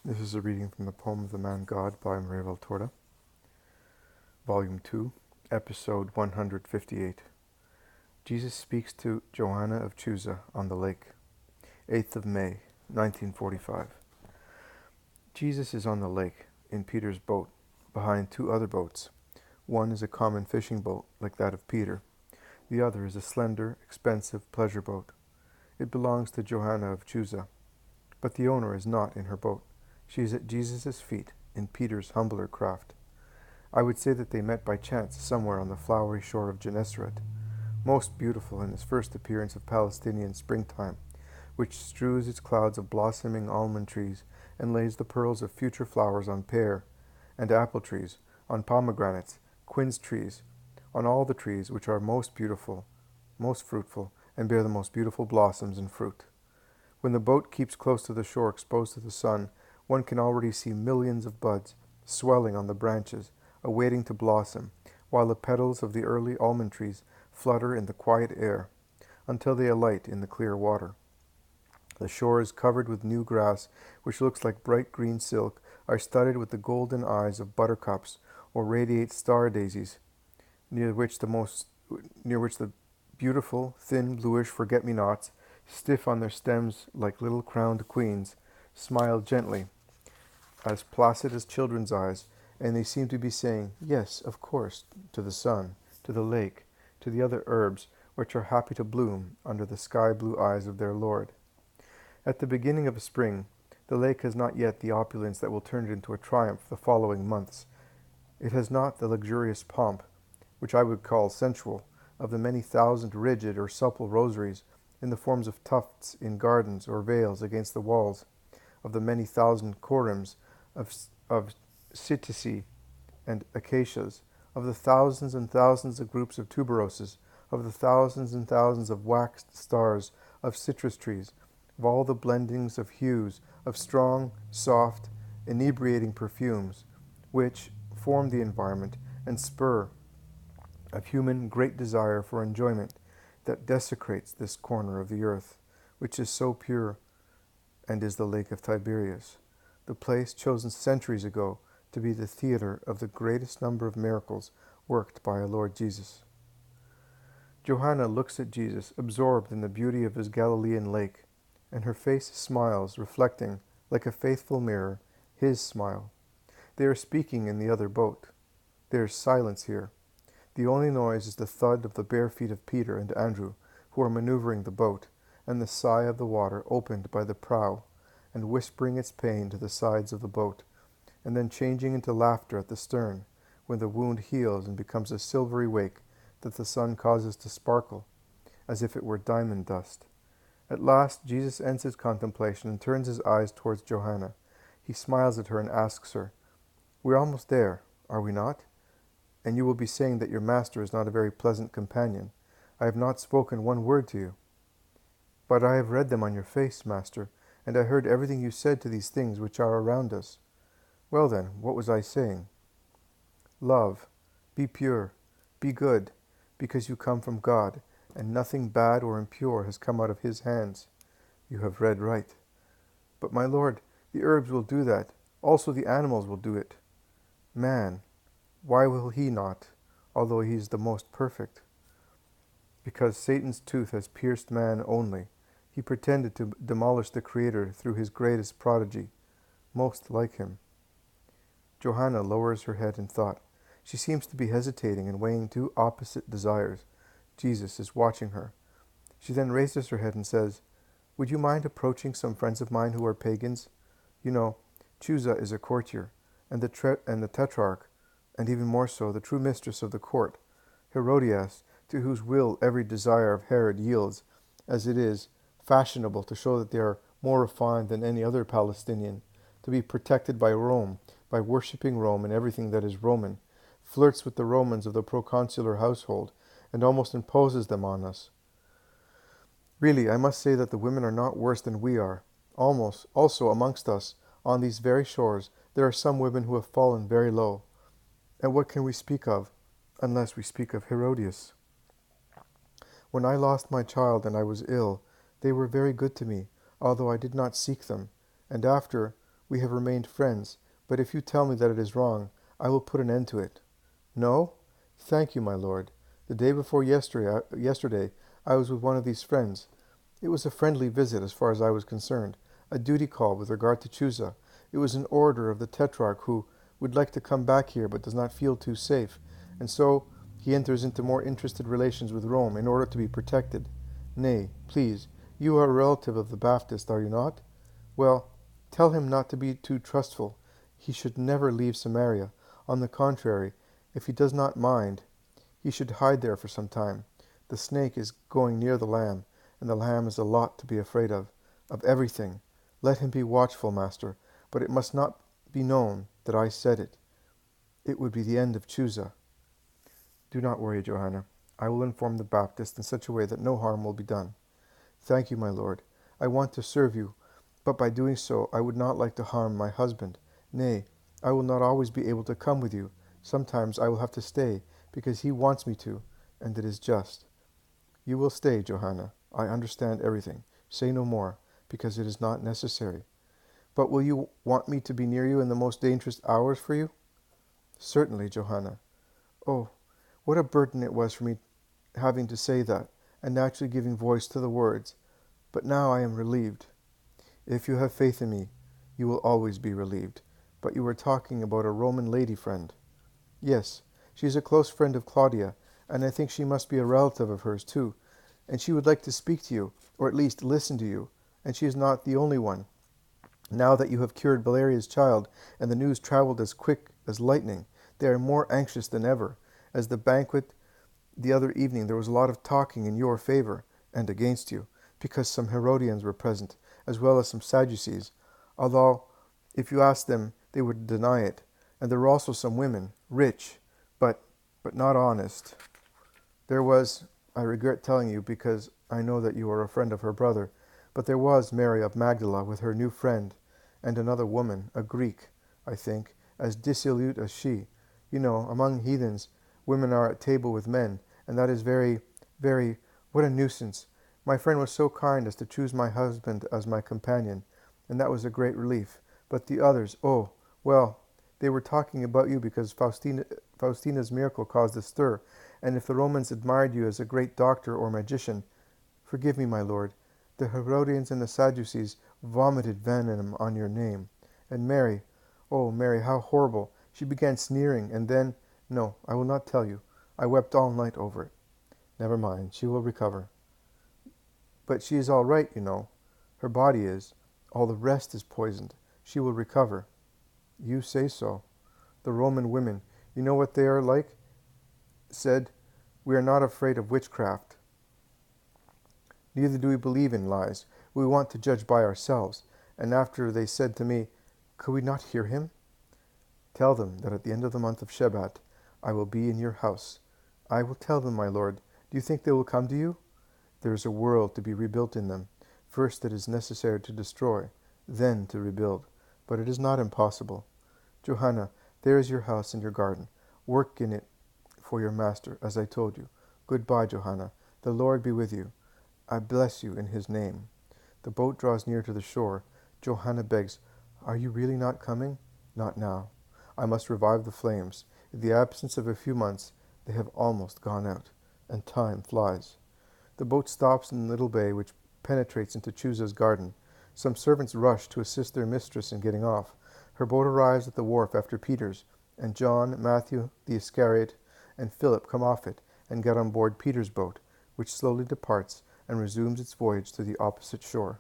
This is a reading from the poem of the Man God by Maria Valtorta, Volume 2, Episode 158. Jesus speaks to Johanna of Chuza on the lake, 8th of May, 1945. Jesus is on the lake, in Peter's boat, behind two other boats. One is a common fishing boat, like that of Peter. The other is a slender, expensive pleasure boat. It belongs to Johanna of Chuza, but the owner is not in her boat. She is at Jesus' feet, in Peter's humbler craft. I would say that they met by chance somewhere on the flowery shore of Gennesaret, most beautiful in its first appearance of Palestinian springtime, which strews its clouds of blossoming almond trees and lays the pearls of future flowers on pear and apple trees, on pomegranates, quince trees, on all the trees which are most beautiful, most fruitful, and bear the most beautiful blossoms and fruit. When the boat keeps close to the shore exposed to the sun, one can already see millions of buds swelling on the branches, awaiting to blossom, while the petals of the early almond trees flutter in the quiet air, until they alight in the clear water. The shore is covered with new grass, which looks like bright green silk, are studded with the golden eyes of buttercups, or radiate star daisies, near which the beautiful, thin, bluish forget-me-nots, stiff on their stems like little crowned queens, smile gently, as placid as children's eyes, and they seem to be saying, yes, of course, to the sun, to the lake, to the other herbs, which are happy to bloom under the sky-blue eyes of their Lord. At the beginning of spring, the lake has not yet the opulence that will turn it into a triumph the following months. It has not the luxurious pomp, which I would call sensual, of the many thousand rigid or supple rosaries in the forms of tufts in gardens or veils against the walls, of the many thousand corims of cytici and acacias, of the thousands and thousands of groups of tuberoses, of the thousands and thousands of waxed stars, of citrus trees, of all the blendings of hues, of strong, soft, inebriating perfumes, which form the environment and spur of human great desire for enjoyment that desecrates this corner of the earth, which is so pure and is the lake of Tiberias, the place chosen centuries ago to be the theater of the greatest number of miracles worked by our Lord Jesus. Johanna looks at Jesus, absorbed in the beauty of his Galilean lake, and her face smiles, reflecting, like a faithful mirror, his smile. They are speaking in the other boat. There is silence here. The only noise is the thud of the bare feet of Peter and Andrew, who are maneuvering the boat, and the sigh of the water opened by the prow, and whispering its pain to the sides of the boat, and then changing into laughter at the stern, when the wound heals and becomes a silvery wake that the sun causes to sparkle, as if it were diamond dust. At last Jesus ends his contemplation and turns his eyes towards Johanna. He smiles at her and asks her, "We're almost there, are we not? And you will be saying that your master is not a very pleasant companion. I have not spoken one word to you." "But I have read them on your face, master, and I heard everything you said to these things which are around us." "Well then, what was I saying?" "Love, be pure, be good, because you come from God, and nothing bad or impure has come out of his hands." "You have read right." "But my Lord, the herbs will do that. Also the animals will do it." "Man, why will he not, although he is the most perfect?" "Because Satan's tooth has pierced man only. He pretended to demolish the Creator through his greatest prodigy, most like him." Johanna lowers her head in thought. She seems to be hesitating and weighing two opposite desires. Jesus is watching her. She then raises her head and says, "Would you mind approaching some friends of mine who are pagans? You know, Chuza is a courtier, and the Tetrarch, and even more so, the true mistress of the court, Herodias, to whose will every desire of Herod yields, as it is fashionable to show that they are more refined than any other Palestinian, to be protected by Rome, by worshipping Rome and everything that is Roman, flirts with the Romans of the proconsular household, and almost imposes them on us. Really, I must say that the women are not worse than we are. Also amongst us, on these very shores, there are some women who have fallen very low. And what can we speak of, unless we speak of Herodias? When I lost my child and I was ill, they were very good to me, although I did not seek them, and after, We have remained friends, but if you tell me that it is wrong, I will put an end to it." "No? Thank you, my lord. The day before yesterday, I was with one of these friends. It was a friendly visit as far as I was concerned, a duty call with regard to Chuza. It was an order of the Tetrarch who would like to come back here but does not feel too safe, and so he enters into more interested relations with Rome in order to be protected. Nay, please, you are a relative of the Baptist, are you not? Well, tell him not to be too trustful. He should never leave Samaria. On the contrary, if he does not mind, he should hide there for some time. The snake is going near the lamb, and the lamb is a lot to be afraid of everything. Let him be watchful, master, but it must not be known that I said it. It would be the end of Chuza." "Do not worry, Johanna. I will inform the Baptist in such a way that no harm will be done." "Thank you, my lord. I want to serve you, but by doing so I would not like to harm my husband. Nay, I will not always be able to come with you. Sometimes I will have to stay, because he wants me to, and it is just." "You will stay, Johanna. I understand everything. Say no more, because it is not necessary. But will you want me to be near you in the most dangerous hours for you?" "Certainly, Johanna." Oh, what a burden it was for me having to say that, and actually giving voice to the words. But now I am relieved. "If you have faith in me, you will always be relieved. But you were talking about a Roman lady friend." "Yes, she is a close friend of Claudia, and I think she must be a relative of hers too. And she would like to speak to you, or at least listen to you. And she is not the only one. Now that you have cured Valeria's child, and the news traveled as quick as lightning, they are more anxious than ever. As the banquet the other evening, there was a lot of talking in your favor, and against you, because some Herodians were present, as well as some Sadducees, although if you asked them, they would deny it. And there were also some women, rich, but not honest. There was, I regret telling you, because I know that you are a friend of her brother, but there was Mary of Magdala with her new friend, and another woman, a Greek, I think, as dissolute as she. You know, among heathens, women are at table with men, and that is very, very, what a nuisance. My friend was so kind as to choose my husband as my companion, and that was a great relief. But the others, oh, well, they were talking about you because Faustina's miracle caused a stir, and if the Romans admired you as a great doctor or magician, forgive me, my lord, the Herodians and the Sadducees vomited venom on your name. And Mary, oh, Mary, how horrible. She began sneering, and then, no, I will not tell you. I wept all night over it. Never mind, she will recover. But she is all right, you know. Her body is. All the rest is poisoned. She will recover. You say so. The Roman women, you know what they are like? Said, "We are not afraid of witchcraft. Neither do we believe in lies. We want to judge by ourselves." And after they said to me, "Could we not hear him?" Tell them that at the end of the month of Shebat, I will be in your house. I will tell them, my lord. Do you think they will come to you? There is a world to be rebuilt in them. First it is necessary to destroy, then to rebuild. But it is not impossible. Johanna, there is your house and your garden. Work in it for your master, as I told you. Goodbye, Johanna. The Lord be with you. I bless you in his name. The boat draws near to the shore. Johanna begs, "Are you really not coming?" "Not now. I must revive the flames. In the absence of a few months, they have almost gone out, and time flies." The boat stops in a little bay which penetrates into Chuza's garden. Some servants rush to assist their mistress in getting off. Her boat arrives at the wharf after Peter's, and John, Matthew, the Iscariot, and Philip come off it and get on board Peter's boat, which slowly departs and resumes its voyage to the opposite shore.